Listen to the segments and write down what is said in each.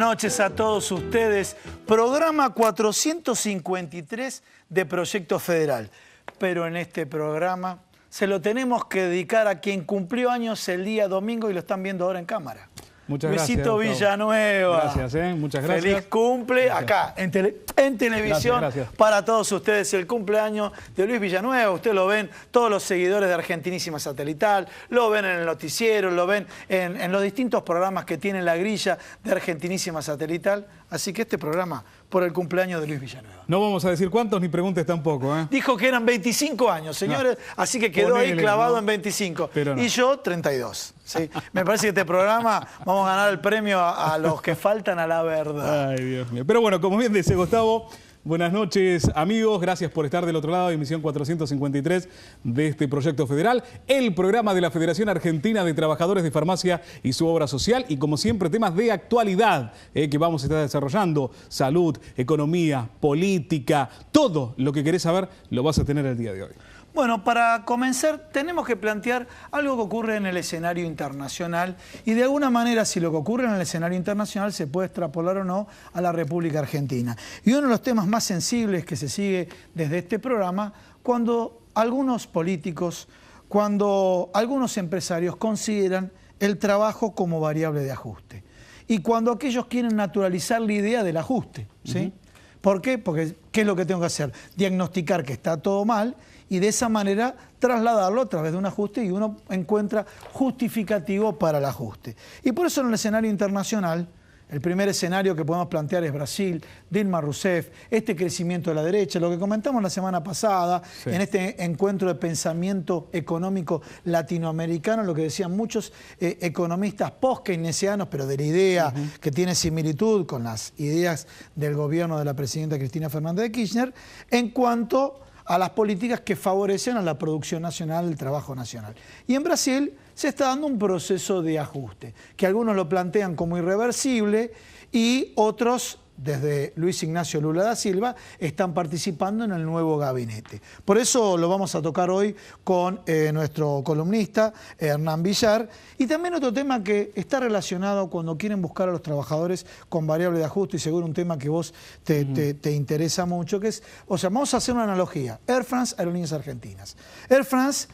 noches a todos ustedes. Programa 453 de Proyecto Federal. Pero en este programa se lo tenemos que dedicar a quien cumplió años el día domingo y lo están viendo ahora en cámara. Muchas Luisito gracias, Villanueva. Gracias, muchas gracias. Feliz cumple acá, en televisión, gracias. para todos ustedes. El cumpleaños de Luis Villanueva. Ustedes lo ven, todos los seguidores de Argentinísima Satelital, lo ven en el noticiero, lo ven en los distintos programas que tiene la grilla de Argentinísima Satelital. Así que este programa por el cumpleaños de Luis Villanueva. No vamos a decir cuántos ni preguntes tampoco, ¿eh? Dijo que eran 25 años, señores, no. Así que quedó ahí clavado, ¿no? En 25. Pero no. Y yo, 32. ¿Sí? Me parece que este programa vamos a ganar el premio a los que faltan a la verdad. Ay, Dios mío. Pero bueno, como bien dice Gustavo, buenas noches, amigos. Gracias por estar del otro lado de emisión 453 de este Proyecto Federal, el programa de la Federación Argentina de Trabajadores de Farmacia y su obra social. Y como siempre, temas de actualidad que vamos a estar desarrollando. Salud, economía, política, todo lo que querés saber lo vas a tener el día de hoy. Bueno, para comenzar tenemos que plantear algo que ocurre en el escenario internacional y de alguna manera si lo que ocurre en el escenario internacional se puede extrapolar o no a la República Argentina. Y uno de los temas más sensibles que se sigue desde este programa, cuando algunos políticos, cuando algunos empresarios consideran el trabajo como variable de ajuste y cuando aquellos quieren naturalizar la idea del ajuste, ¿sí? ¿Por qué? Porque ¿qué es lo que tengo que hacer? Diagnosticar que está todo mal y de esa manera trasladarlo a través de un ajuste y uno encuentra justificativo para el ajuste. Y por eso en el escenario internacional, el primer escenario que podemos plantear es Brasil, Dilma Rousseff, este crecimiento de la derecha, lo que comentamos la semana pasada, sí, en este encuentro de pensamiento económico latinoamericano, lo que decían muchos economistas post-keynesianos, pero de la idea que tiene similitud con las ideas del gobierno de la presidenta Cristina Fernández de Kirchner, en cuanto a las políticas que favorecen a la producción nacional, el trabajo nacional. Y en Brasil se está dando un proceso de ajuste, que algunos lo plantean como irreversible y otros, desde Luis Ignacio Lula da Silva, están participando en el nuevo gabinete. Por eso lo vamos a tocar hoy con nuestro columnista, Hernán Villar, y también otro tema que está relacionado cuando quieren buscar a los trabajadores con variable de ajuste, y seguro un tema que vos te interesa mucho, que es, o sea, vamos a hacer una analogía. Air France, Aerolíneas Argentinas. Air France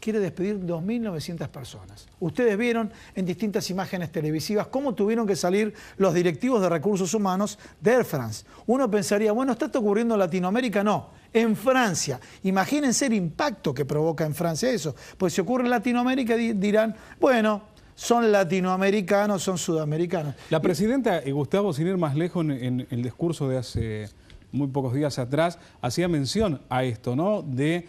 quiere despedir 2.900 personas. Ustedes vieron en distintas imágenes televisivas cómo tuvieron que salir los directivos de recursos humanos de Air France. Uno pensaría, bueno, ¿está ocurriendo en Latinoamérica? No, en Francia. Imagínense el impacto que provoca en Francia eso. Pues si ocurre en Latinoamérica dirán, bueno, son latinoamericanos, son sudamericanos. La presidenta, Gustavo, sin ir más lejos, en el discurso de hace muy pocos días atrás, hacía mención a esto, ¿no? De,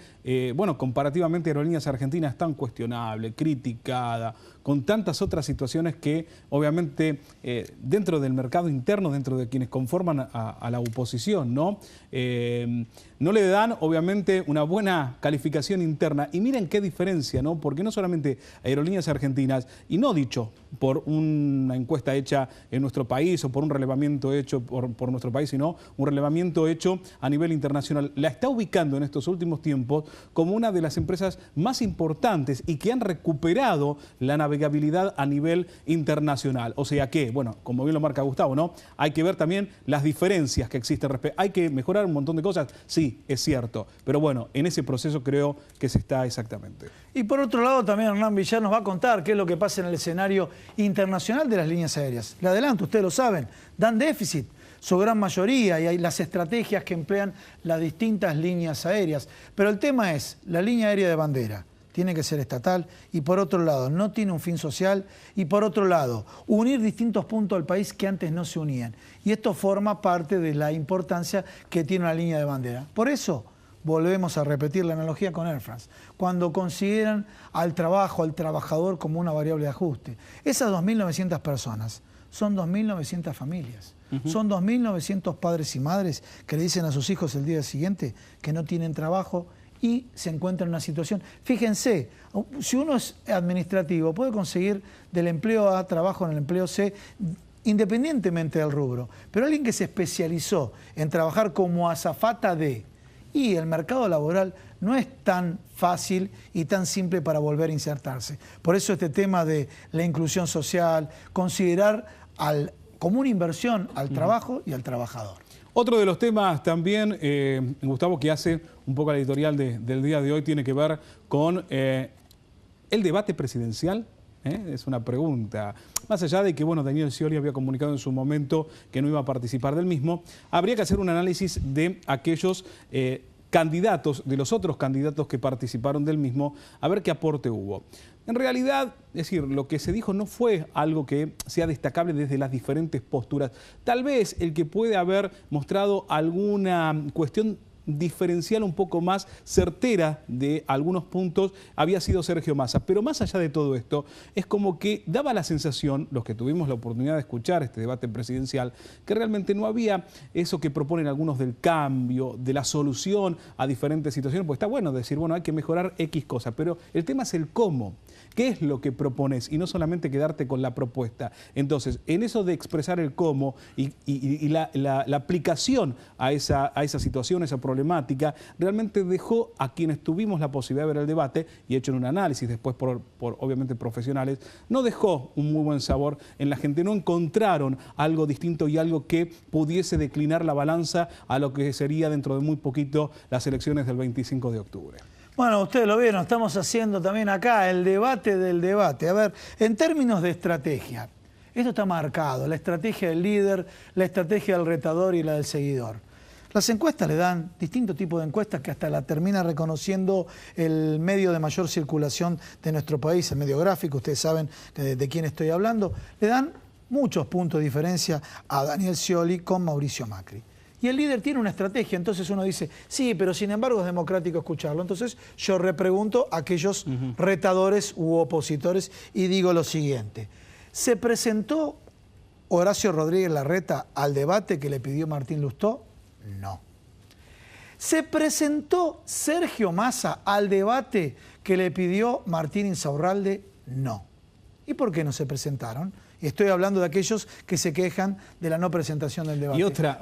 bueno, comparativamente Aerolíneas Argentinas tan cuestionable, criticada, con tantas otras situaciones que obviamente dentro del mercado interno, dentro de quienes conforman a la oposición, ¿no? No le dan obviamente una buena calificación interna. Y miren qué diferencia, ¿no? Porque no solamente Aerolíneas Argentinas, y no dicho por una encuesta hecha en nuestro país o por un relevamiento hecho por nuestro país, sino un relevamiento hecho a nivel internacional, la está ubicando en estos últimos tiempos como una de las empresas más importantes y que han recuperado la navegabilidad a nivel internacional. O sea que, bueno, como bien lo marca Gustavo, ¿no? Hay que ver también las diferencias que existen. Hay que mejorar un montón de cosas, sí, es cierto. Pero bueno, en ese proceso creo que se está exactamente. Y por otro lado también Hernán Villar nos va a contar qué es lo que pasa en el escenario internacional de las líneas aéreas. Le adelanto, ustedes lo saben, dan déficit su gran mayoría y hay las estrategias que emplean las distintas líneas aéreas. Pero el tema es, la línea aérea de bandera tiene que ser estatal y por otro lado no tiene un fin social y por otro lado unir distintos puntos del país que antes no se unían. Y esto forma parte de la importancia que tiene una línea de bandera. Por eso volvemos a repetir la analogía con Air France, cuando consideran al trabajo, al trabajador como una variable de ajuste. Esas 2.900 personas son 2.900 familias. Son 2.900 padres y madres que le dicen a sus hijos el día siguiente que no tienen trabajo y se encuentran en una situación. Fíjense, si uno es administrativo, puede conseguir del empleo A trabajo en el empleo C independientemente del rubro. Pero alguien que se especializó en trabajar como azafata de, y el mercado laboral no es tan fácil y tan simple para volver a insertarse. Por eso este tema de la inclusión social, considerar como una inversión al trabajo y al trabajador. Otro de los temas también, Gustavo, que hace un poco la editorial del día de hoy, tiene que ver con el debate presidencial. Es una pregunta. Más allá de que, bueno, Daniel Scioli había comunicado en su momento que no iba a participar del mismo, habría que hacer un análisis de aquellos candidatos, de los otros candidatos que participaron del mismo, a ver qué aporte hubo. En realidad, es decir, lo que se dijo no fue algo que sea destacable desde las diferentes posturas. Tal vez el que puede haber mostrado alguna cuestión diferencial un poco más certera de algunos puntos había sido Sergio Massa. Pero más allá de todo esto, es como que daba la sensación, los que tuvimos la oportunidad de escuchar este debate presidencial, que realmente no había eso que proponen algunos del cambio, de la solución a diferentes situaciones. Pues está bueno decir, bueno, hay que mejorar X cosas, pero el tema es el cómo. ¿Qué es lo que propones? Y no solamente quedarte con la propuesta. Entonces, en eso de expresar el cómo y la aplicación a esa situación, esa problemática, realmente dejó a quienes tuvimos la posibilidad de ver el debate y hecho un análisis después por obviamente profesionales, no dejó un muy buen sabor en la gente. No encontraron algo distinto y algo que pudiese declinar la balanza a lo que sería dentro de muy poquito las elecciones del 25 de octubre. Bueno, ustedes lo vieron, estamos haciendo también acá el debate del debate. A ver, en términos de estrategia, esto está marcado, la estrategia del líder, la estrategia del retador y la del seguidor. Las encuestas le dan distintos tipos de encuestas que hasta la termina reconociendo el medio de mayor circulación de nuestro país, el medio gráfico, ustedes saben de quién estoy hablando, le dan muchos puntos de diferencia a Daniel Scioli con Mauricio Macri. Y el líder tiene una estrategia, entonces uno dice, sí, pero sin embargo es democrático escucharlo. Entonces yo repregunto a aquellos retadores u opositores y digo lo siguiente. ¿Se presentó Horacio Rodríguez Larreta al debate que le pidió Martín Lustó? No. ¿Se presentó Sergio Massa al debate que le pidió Martín Insaurralde? No. ¿Y por qué no se presentaron? Y estoy hablando de aquellos que se quejan de la no presentación del debate. Y otra,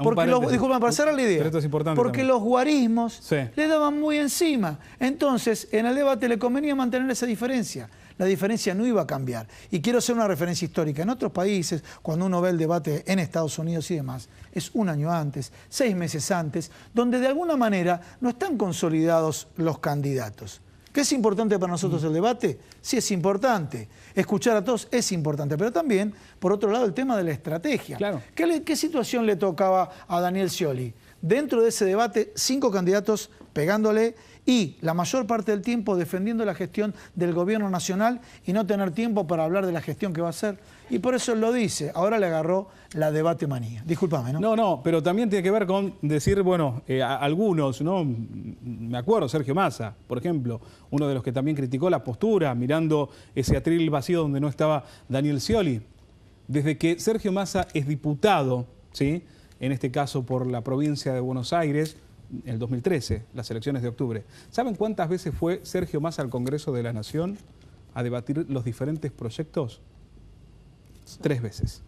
disculpa, para cerrar la idea. Pero esto es importante porque también. los guarismos le daban muy encima. Entonces, en el debate le convenía mantener esa diferencia. La diferencia no iba a cambiar. Y quiero hacer una referencia histórica. En otros países, cuando uno ve el debate en Estados Unidos y demás, es un año antes, 6 meses antes, donde de alguna manera no están consolidados los candidatos. ¿Qué es importante para nosotros el debate? Sí, es importante. Escuchar a todos es importante, pero también, por otro lado, el tema de la estrategia. Claro. ¿Qué situación le tocaba a Daniel Scioli? Dentro de ese debate, 5 candidatos pegándole y la mayor parte del tiempo defendiendo la gestión del gobierno nacional y no tener tiempo para hablar de la gestión que va a hacer. Y por eso él lo dice. Ahora le agarró la debate manía. Discúlpame, ¿no? No, pero también tiene que ver con decir, bueno, algunos, ¿no? Me acuerdo, Sergio Massa, por ejemplo, uno de los que también criticó la postura, mirando ese atril vacío donde no estaba Daniel Scioli. Desde que Sergio Massa es diputado, ¿sí?, en este caso por la provincia de Buenos Aires, en el 2013, las elecciones de octubre. ¿Saben cuántas veces fue Sergio Massa al Congreso de la Nación a debatir los diferentes proyectos? 3 veces.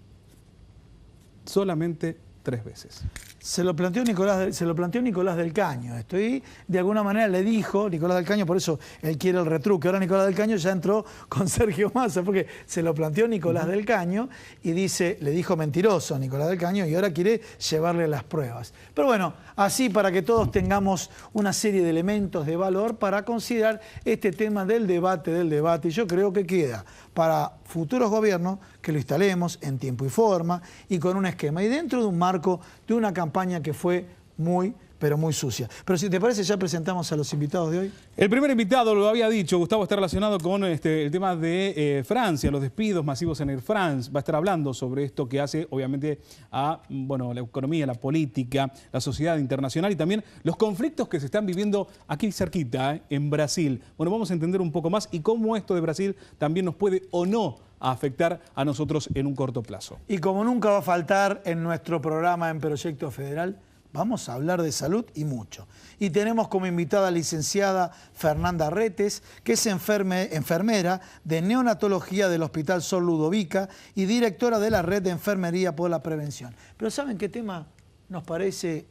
Solamente 3 veces. Se lo planteó Nicolás del Caño. De alguna manera le dijo, Nicolás del Caño, por eso él quiere el retruque. Ahora Nicolás del Caño ya entró con Sergio Massa, porque se lo planteó Nicolás del Caño y le dijo mentiroso a Nicolás del Caño y ahora quiere llevarle las pruebas. Pero bueno, así para que todos tengamos una serie de elementos de valor para considerar este tema del debate. Y yo creo que queda para futuros gobiernos que lo instalemos en tiempo y forma y con un esquema y dentro de un marco de una campaña que fue muy, pero muy sucia. Pero si te parece, ya presentamos a los invitados de hoy. El primer invitado, lo había dicho, Gustavo, está relacionado con el tema de Francia, los despidos masivos en Air France. Va a estar hablando sobre esto que hace, obviamente, a la economía, la política, la sociedad internacional y también los conflictos que se están viviendo aquí cerquita, en Brasil. Bueno, vamos a entender un poco más y cómo esto de Brasil también nos puede o no afectar a nosotros en un corto plazo. Y como nunca va a faltar en nuestro programa en Proyecto Federal, vamos a hablar de salud y mucho. Y tenemos como invitada a la licenciada Fernanda Retes, que es enfermera de neonatología del Hospital Sor Ludovica y directora de la Red de Enfermería por la Prevención. Pero ¿saben qué tema nos parece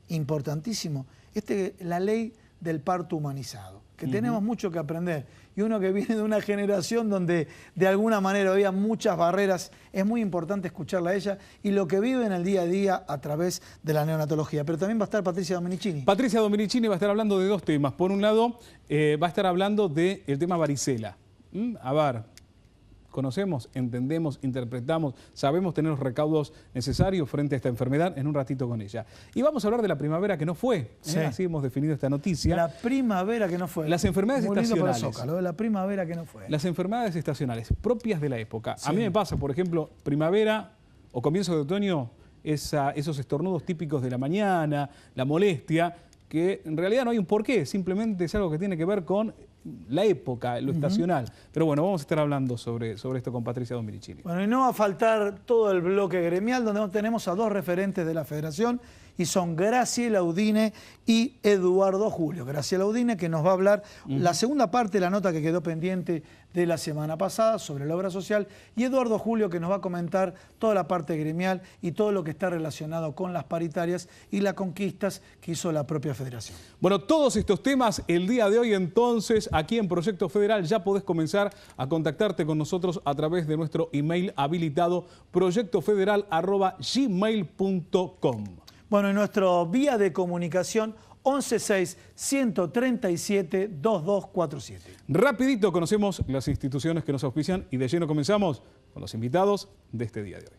importantísimo? La ley del parto humanizado, que tenemos mucho que aprender. Y uno que viene de una generación donde de alguna manera había muchas barreras, es muy importante escucharla a ella y lo que vive en el día a día a través de la neonatología. Pero también va a estar Patricia Domenicini. Patricia Domenicini va a estar hablando de dos temas. Por un lado, va a estar hablando del tema varicela. A ver, conocemos, entendemos, interpretamos, sabemos tener los recaudos necesarios frente a esta enfermedad. En un ratito con ella. Y vamos a hablar de la primavera que no fue. Sí. Así hemos definido esta noticia. La primavera que no fue. Las enfermedades muy lindo para estacionales. Zócalo, la primavera que no fue. Las enfermedades estacionales propias de la época. Sí. A mí me pasa, por ejemplo, primavera o comienzo de otoño, esos estornudos típicos de la mañana, la molestia, que en realidad no hay un porqué, simplemente es algo que tiene que ver con la época, lo estacional. Pero bueno, vamos a estar hablando sobre esto con Patricia Domenicini. Bueno, y no va a faltar todo el bloque gremial, donde tenemos a dos referentes de la federación, y son Graciela Udine y Eduardo Julio. Graciela Udine, que nos va a hablar la segunda parte de la nota que quedó pendiente de la semana pasada sobre la obra social, y Eduardo Julio, que nos va a comentar toda la parte gremial y todo lo que está relacionado con las paritarias y las conquistas que hizo la propia federación. Bueno, todos estos temas el día de hoy, entonces, aquí en Proyecto Federal ya podés comenzar a contactarte con nosotros a través de nuestro email habilitado proyectofederal@gmail.com. Bueno, en nuestro vía de comunicación 116-137-2247. Rapidito conocemos las instituciones que nos auspician y de lleno comenzamos con los invitados de este día de hoy.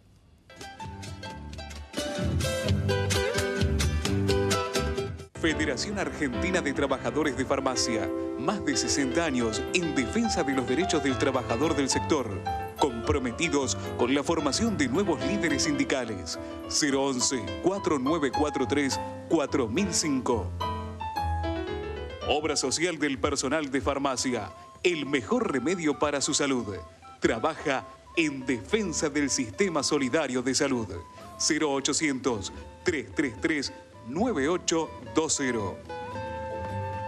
Federación Argentina de Trabajadores de Farmacia. Más de 60 años en defensa de los derechos del trabajador del sector. Comprometidos con la formación de nuevos líderes sindicales. 011-4943-4005. Obra social del personal de farmacia. El mejor remedio para su salud. Trabaja en defensa del sistema solidario de salud. 0800-333-9820.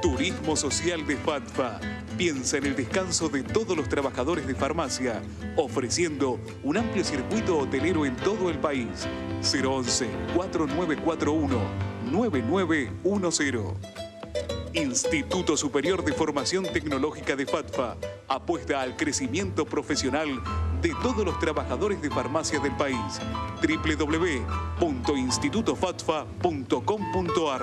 Turismo Social de FATFA. Piensa en el descanso de todos los trabajadores de farmacia, ofreciendo un amplio circuito hotelero en todo el país. 011-4941-9910. Instituto Superior de Formación Tecnológica de FATFA apuesta al crecimiento profesional de todos los trabajadores de farmacia del país. www.institutofatfa.com.ar.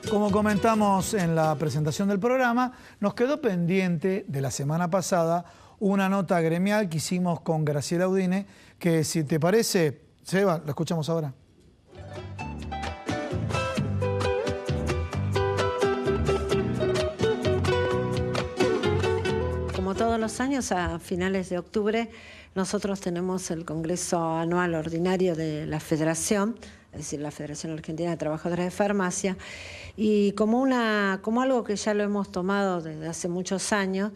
Como comentamos en la presentación del programa, nos quedó pendiente de la semana pasada una nota gremial que hicimos con Graciela Udine, que si te parece, Seba, la escuchamos ahora. Como todos los años, a finales de octubre, nosotros tenemos el Congreso Anual Ordinario de la Federación, es decir, la Federación Argentina de Trabajadores de Farmacia, y como algo que ya lo hemos tomado desde hace muchos años,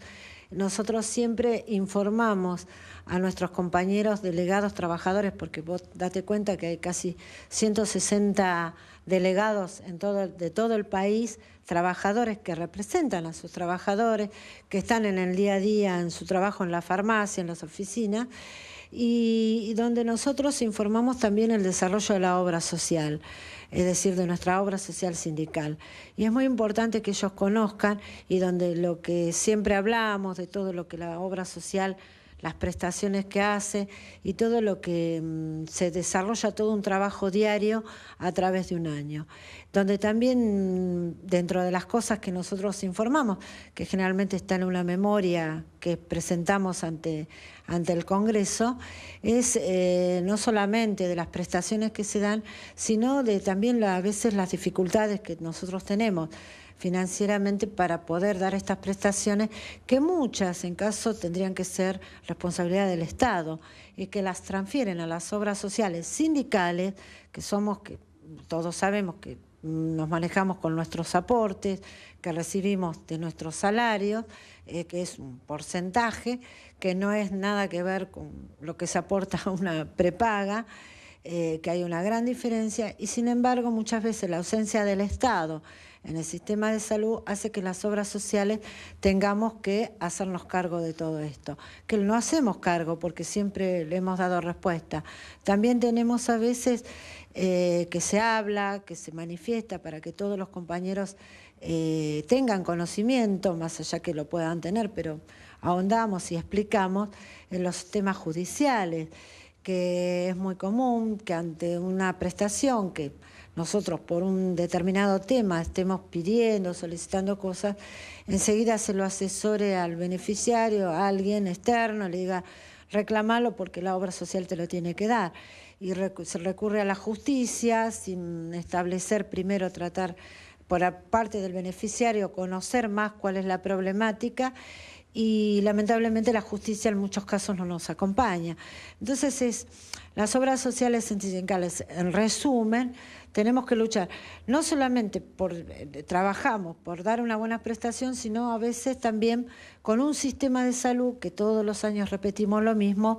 nosotros siempre informamos a nuestros compañeros delegados trabajadores, porque vos date cuenta que hay casi 160 delegados de todo el país, trabajadores que representan a sus trabajadores, que están en el día a día en su trabajo en la farmacia, en las oficinas, y donde nosotros informamos también el desarrollo de la obra social, es decir, de nuestra obra social sindical. Y es muy importante que ellos conozcan, y donde lo que siempre hablamos, de todo lo que la obra social, las prestaciones que hace y todo lo que se desarrolla, todo un trabajo diario a través de un año. Donde también, dentro de las cosas que nosotros informamos, que generalmente está en una memoria que presentamos ante el Congreso, es no solamente de las prestaciones que se dan, sino de también a veces las dificultades que nosotros tenemos financieramente para poder dar estas prestaciones, que muchas en caso tendrían que ser responsabilidad del Estado y que las transfieren a las obras sociales sindicales, que todos sabemos que nos manejamos con nuestros aportes, que recibimos de nuestros salarios, que es un porcentaje, que no es nada que ver con lo que se aporta a una prepaga, que hay una gran diferencia y sin embargo muchas veces la ausencia del Estado en el sistema de salud hace que las obras sociales tengamos que hacernos cargo de todo esto, que no hacemos cargo porque siempre le hemos dado respuesta. También tenemos a veces que se habla, que se manifiesta para que todos los compañeros tengan conocimiento, más allá que lo puedan tener, pero ahondamos y explicamos en los temas judiciales, que es muy común que ante una prestación que nosotros por un determinado tema estemos pidiendo, solicitando cosas, enseguida se lo asesore al beneficiario, a alguien externo, le diga reclamalo porque la obra social te lo tiene que dar. Y se recurre a la justicia sin establecer primero, tratar por parte del beneficiario, conocer más cuál es la problemática y lamentablemente la justicia en muchos casos no nos acompaña. Entonces las obras sociales sindicales, en resumen, tenemos que luchar, no solamente trabajamos por dar una buena prestación, sino a veces también con un sistema de salud, que todos los años repetimos lo mismo,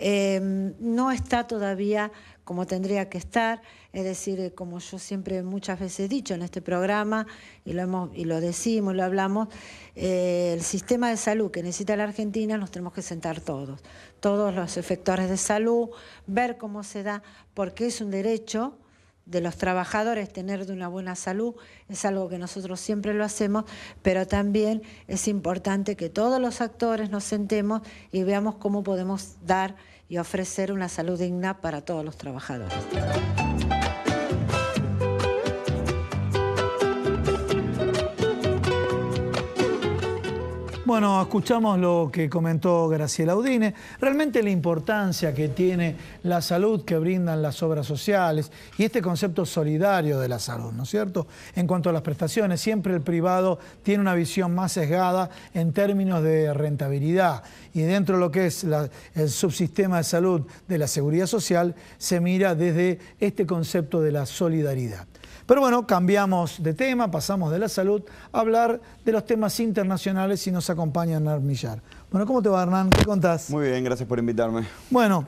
no está todavía como tendría que estar, es decir, como yo siempre muchas veces he dicho en este programa, y lo decimos, lo hablamos, el sistema de salud que necesita la Argentina nos tenemos que sentar todos los efectores de salud, ver cómo se da, porque es un derecho de los trabajadores tener de una buena salud, es algo que nosotros siempre lo hacemos, pero también es importante que todos los actores nos sentemos y veamos cómo podemos dar y ofrecer una salud digna para todos los trabajadores. Bueno, escuchamos lo que comentó Graciela Udine, realmente la importancia que tiene la salud que brindan las obras sociales y este concepto solidario de la salud, ¿no es cierto? En cuanto a las prestaciones, siempre el privado tiene una visión más sesgada en términos de rentabilidad y dentro de lo que es el subsistema de salud de la seguridad social se mira desde este concepto de la solidaridad. Pero bueno, cambiamos de tema, pasamos de la salud a hablar de los temas internacionales y nos acompaña Hernán Millar. Bueno, ¿cómo te va, Hernán? ¿Qué contás? Muy bien, gracias por invitarme. Bueno,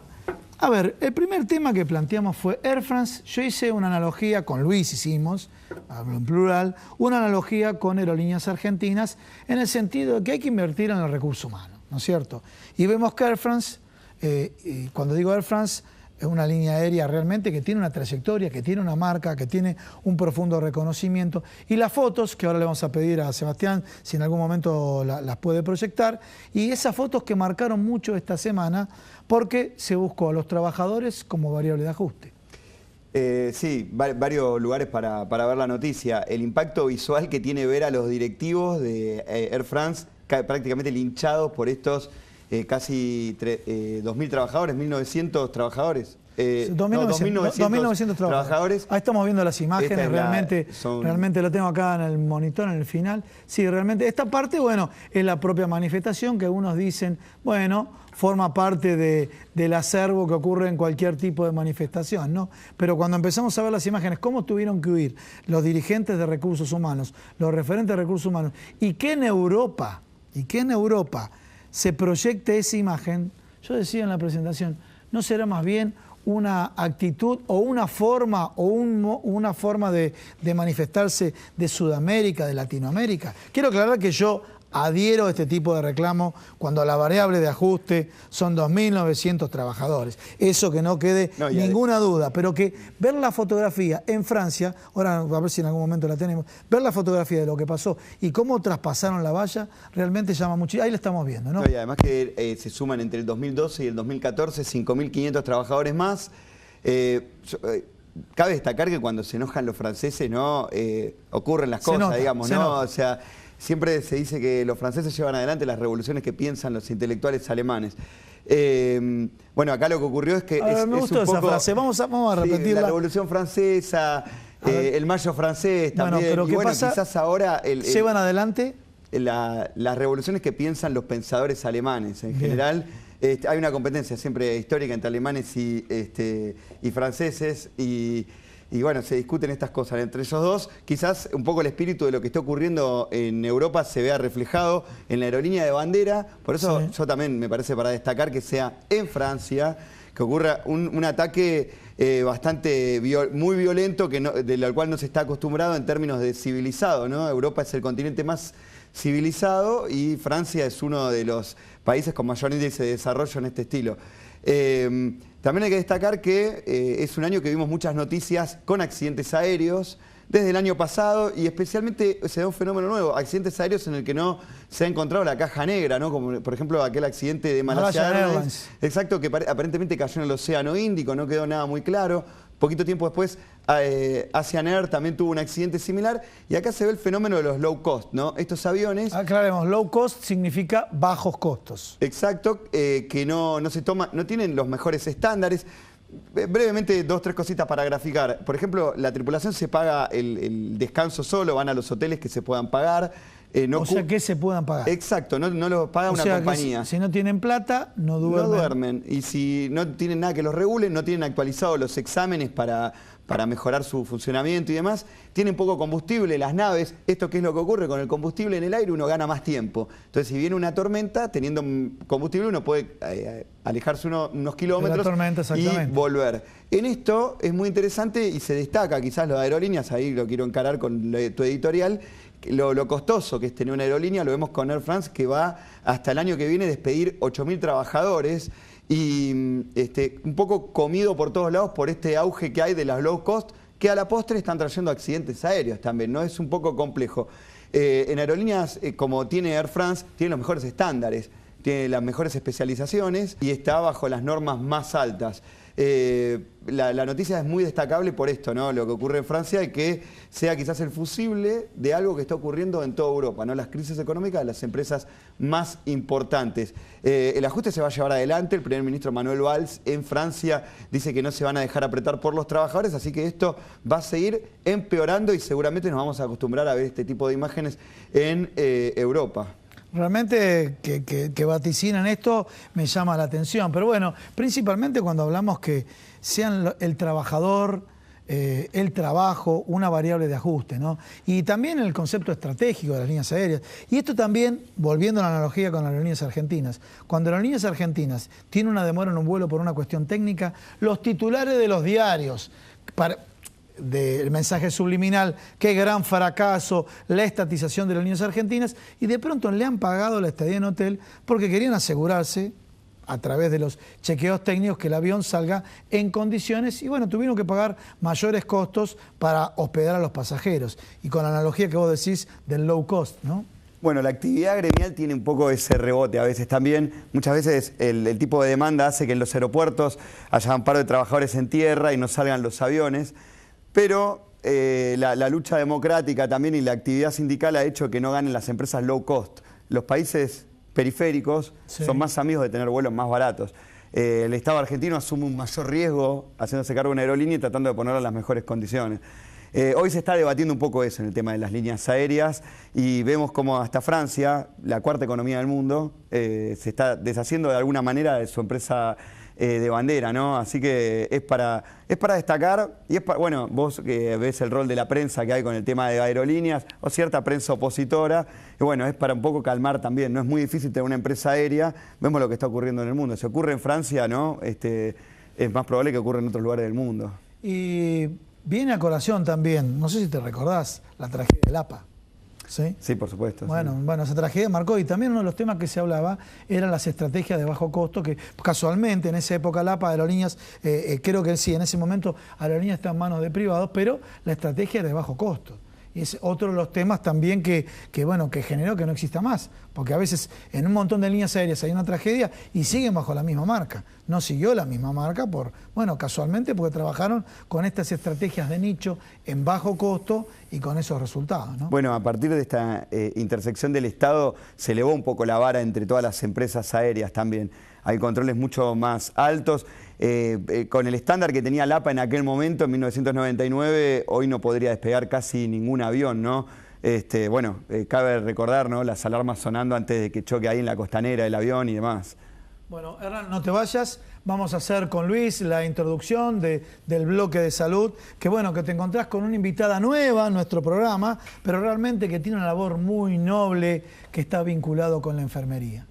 a ver, el primer tema que planteamos fue Air France. Yo hice una analogía, con Luis hicimos, hablo en plural, una analogía con Aerolíneas Argentinas en el sentido de que hay que invertir en el recurso humano, ¿no es cierto? Y vemos que Air France, y cuando digo Air France, es una línea aérea realmente que tiene una trayectoria, que tiene una marca, que tiene un profundo reconocimiento. Y las fotos, que ahora le vamos a pedir a Sebastián si en algún momento las puede proyectar, y esas fotos que marcaron mucho esta semana porque se buscó a los trabajadores como variable de ajuste. Sí, varios lugares para ver la noticia. El impacto visual que tiene ver a los directivos de Air France prácticamente linchados por estos casi 2.000 trabajadores, 1.900 trabajadores. 2.900 trabajadores. Ahí estamos viendo las imágenes, realmente lo tengo acá en el monitor, en el final. Sí, realmente esta parte, bueno, es la propia manifestación que unos dicen, bueno, forma parte del acervo que ocurre en cualquier tipo de manifestación, ¿no? Pero cuando empezamos a ver las imágenes, cómo tuvieron que huir los dirigentes de recursos humanos, los referentes de recursos humanos, y que en Europa se proyecte esa imagen, yo decía en la presentación, ¿no será más bien una actitud o una forma de manifestarse de Sudamérica, de Latinoamérica? Quiero aclarar que yo adhiero a este tipo de reclamo cuando la variable de ajuste son 2.900 trabajadores. Eso que no quede ninguna duda, pero que ver la fotografía en Francia, ahora a ver si en algún momento la tenemos, ver la fotografía de lo que pasó y cómo traspasaron la valla, realmente llama mucho. Ahí la estamos viendo, ¿no? Y además que se suman entre el 2012 y el 2014 5.500 trabajadores más. Cabe destacar que cuando se enojan los franceses, ¿no, ocurren las cosas, digamos, ¿no? O sea, siempre se dice que los franceses llevan adelante las revoluciones que piensan los intelectuales alemanes. Bueno, acá lo que ocurrió es que me gustó esa frase, vamos a repetirla. La Revolución Francesa, el Mayo francés también. Bueno, pero ¿qué pasa? Quizás ahora llevan adelante las revoluciones que piensan los pensadores alemanes en general. Hay una competencia siempre histórica entre alemanes y franceses y y bueno, se discuten estas cosas entre ellos dos. Quizás un poco el espíritu de lo que está ocurriendo en Europa se vea reflejado en la aerolínea de bandera. Por eso yo también me parece para destacar que sea en Francia, que ocurra un ataque muy violento, del cual no se está acostumbrado en términos de civilizado, ¿no? Europa es el continente más civilizado y Francia es uno de los países con mayor índice de desarrollo en este estilo. También hay que destacar que es un año que vimos muchas noticias con accidentes aéreos desde el año pasado, y especialmente se da un fenómeno nuevo, accidentes aéreos en el que no se ha encontrado la caja negra, ¿no? Como por ejemplo aquel accidente de Malaysia Airlines. Exacto, que aparentemente cayó en el Océano Índico, no quedó nada muy claro. Poquito tiempo después, Asian Air también tuvo un accidente similar, y acá se ve el fenómeno de los low cost, ¿no? Estos aviones... Aclaremos, low cost significa bajos costos. Exacto, que no tienen los mejores estándares. Brevemente, 2 o 3 cositas para graficar. Por ejemplo, la tripulación se paga el descanso solo, van a los hoteles que se puedan pagar. O sea, que se puedan pagar. Exacto, no lo paga una compañía. Que si no tienen plata, no duermen. No duermen. Y si no tienen nada que los regule, no tienen actualizados los exámenes para mejorar su funcionamiento y demás. Tienen poco combustible las naves. ¿Esto qué es lo que ocurre? Con el combustible en el aire uno gana más tiempo. Entonces, si viene una tormenta, teniendo combustible uno puede alejarse unos kilómetros y volver. En esto es muy interesante y se destaca quizás los aerolíneas, ahí lo quiero encarar con tu editorial, lo costoso que es tener una aerolínea. Lo vemos con Air France, que va hasta el año que viene a despedir 8.000 trabajadores y un poco comido por todos lados por este auge que hay de las low cost, que a la postre están trayendo accidentes aéreos también, ¿no? Es un poco complejo. En aerolíneas como tiene Air France, tiene los mejores estándares, tiene las mejores especializaciones y está bajo las normas más altas. La noticia es muy destacable por esto, ¿no? Lo que ocurre en Francia, y que sea quizás el fusible de algo que está ocurriendo en toda Europa, ¿no? Las crisis económicas de las empresas más importantes. El ajuste se va a llevar adelante. El primer ministro Manuel Valls en Francia dice que no se van a dejar apretar por los trabajadores, así que esto va a seguir empeorando y seguramente nos vamos a acostumbrar a ver este tipo de imágenes en Europa. Realmente que vaticinan esto me llama la atención, pero bueno, principalmente cuando hablamos que sean el trabajador, el trabajo, una variable de ajuste, ¿no? Y también el concepto estratégico de las líneas aéreas. Y esto también, volviendo a la analogía con las aerolíneas argentinas, cuando las aerolíneas argentinas tienen una demora en un vuelo por una cuestión técnica, los titulares de los diarios, del mensaje subliminal, qué gran fracaso, la estatización de las líneas argentinas, y de pronto le han pagado la estadía en hotel porque querían asegurarse, a través de los chequeos técnicos, que el avión salga en condiciones, y bueno, tuvieron que pagar mayores costos para hospedar a los pasajeros. Y con la analogía que vos decís del low cost, ¿no? Bueno, la actividad gremial tiene un poco ese rebote a veces también. Muchas veces el tipo de demanda hace que en los aeropuertos haya un paro de trabajadores en tierra y no salgan los aviones. Pero la lucha democrática también y la actividad sindical ha hecho que no ganen las empresas low cost. Los países periféricos son más amigos de tener vuelos más baratos. El Estado argentino asume un mayor riesgo haciéndose cargo de una aerolínea y tratando de ponerla en las mejores condiciones. Hoy se está debatiendo un poco eso en el tema de las líneas aéreas, y vemos como hasta Francia, la cuarta economía del mundo, se está deshaciendo de alguna manera de su empresa de bandera, ¿no? Así que es para destacar, y bueno, vos que ves el rol de la prensa que hay con el tema de aerolíneas, o cierta prensa opositora, y bueno, es para un poco calmar también. No es muy difícil tener una empresa aérea, vemos lo que está ocurriendo en el mundo. Si ocurre en Francia, ¿no? Es más probable que ocurra en otros lugares del mundo. Y viene a colación también, no sé si te recordás, la tragedia del APA. ¿Sí? Sí, por supuesto. Bueno, esa tragedia marcó, y también uno de los temas que se hablaba eran las estrategias de bajo costo, que casualmente en esa época la APA, Aerolíneas, creo que sí, en ese momento Aerolíneas está en manos de privados, pero la estrategia era de bajo costo. Y es otro de los temas también que generó que no exista más, porque a veces en un montón de líneas aéreas hay una tragedia y siguen bajo la misma marca. No siguió la misma marca casualmente porque trabajaron con estas estrategias de nicho en bajo costo y con esos resultados, ¿no? Bueno, a partir de esta intersección del Estado se elevó un poco la vara entre todas las empresas aéreas también. Hay controles mucho más altos. Con el estándar que tenía la APA en aquel momento, en 1999, hoy no podría despegar casi ningún avión, ¿no? Bueno, cabe recordar, ¿no?, las alarmas sonando antes de que choque ahí en la costanera el avión y demás. Bueno, Hernán, no te vayas. Vamos a hacer con Luis la introducción del bloque de salud. Que bueno, que te encontrás con una invitada nueva en nuestro programa, pero realmente que tiene una labor muy noble que está vinculado con la enfermería.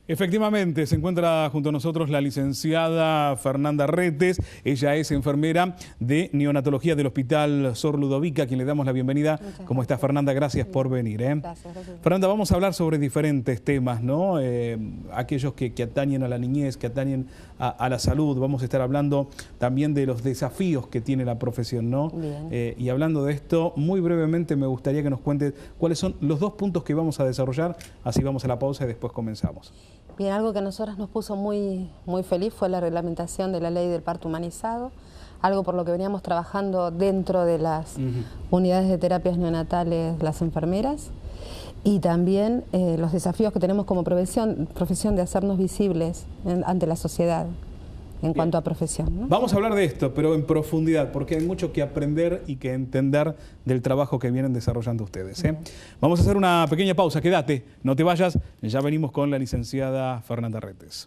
Efectivamente, se encuentra junto a nosotros la licenciada Fernanda Retes. Ella es enfermera de neonatología del Hospital Sor Ludovica, a quien le damos la bienvenida. ¿Cómo está, Fernanda? Gracias por venir. Gracias. Fernanda, vamos a hablar sobre diferentes temas, ¿no? Aquellos que atañen a la niñez, que atañen a la salud. Vamos a estar hablando también de los desafíos que tiene la profesión, ¿no? Bien. Y hablando de esto, muy brevemente me gustaría que nos cuentes cuáles son los 2 puntos que vamos a desarrollar. Así vamos a la pausa y después comenzamos. Bien, algo que a nosotros nos puso muy feliz fue la reglamentación de la ley del parto humanizado, algo por lo que veníamos trabajando dentro de las unidades de terapias neonatales las enfermeras, y también los desafíos que tenemos como profesión de hacernos visibles ante la sociedad en cuanto a profesión, ¿no? Vamos a hablar de esto, pero en profundidad, porque hay mucho que aprender y que entender del trabajo que vienen desarrollando ustedes, ¿eh? Vamos a hacer una pequeña pausa, quédate, no te vayas, ya venimos con la licenciada Fernanda Retes.